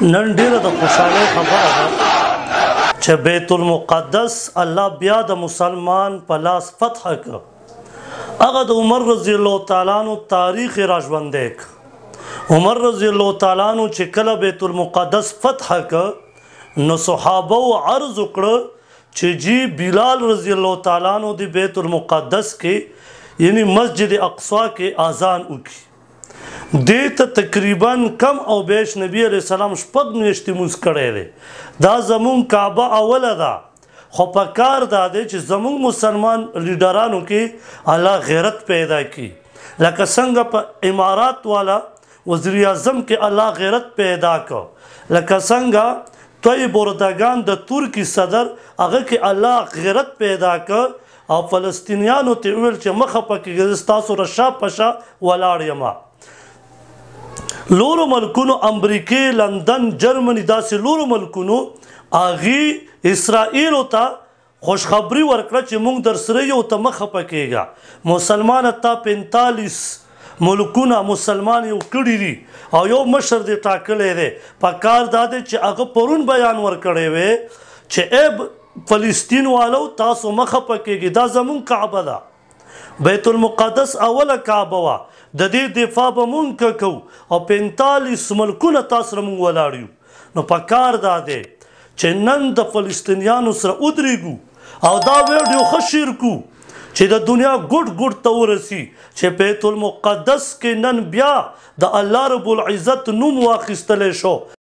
نن ډیره د خوشحالۍ خبره ده چې بیت المقدس الله بیا د مسلمان په لاس فتح کړ. هغه د عمر رضی الله تعالی عنہ تاریخ را ژوندی کړ. عمر رضی الله تعالی عنہ چې کله بیت المقدس فتح کړ نو صحابه عرض وکړه چې جی بلال رضی الله تعالی عنہ د بیت المقدس کې یعنی مسجد اقصی کې اذان وکړي. دیتا تقریبا کم او بیش نبی علیہ السلام شپږ میاشتې مونځ کړی دی. دا زمون کعبه اوله ده خو په کار دا دی چې زمون مسلمان لیډرانو کې الله غیرت پیدا کړي لکه څنګه په امارات والا وزیر اعظم کې الله غیرت پیدا کړ لکه څنګه طیب اردگان د ترکی صدر هغه کې الله غیرت پیدا کړ او فلسطینیانو ته ویل چې مخه پکې ستاسو رشا پشا ولاړ یما. لورو ملکونو امریکې لندن جرمني داسې لورو ملکونو هغې اسرائیلو ته خوشخبري ورکړه چې موږ در سره یو ته مخه پکېږه. مسلمان تا 45 ملکونه مسلمان یو کړي دي او یو مشر دې ټاکلی دی. په کار دا دی چې هغه پرون بیان ورکړی وی چې ای فلسطین والو تاسو مخه پکېږي دا زمون کعبه ده. بیت المقدس اوله کعبه وه د دې دفاع به مونږ کوو او 45 ملکونه تاسو سره مونږ ولاړ یو. نو په کار دا دی چې نن د فلسطینیانو سره ودرېږو او دا ویډیو ښه شیر کړو چې د دنیا ګوټ ګوټ ته ورسي چې بیت المقدس کې نن بیا د الله رب العزت نوم واخیستلی شو.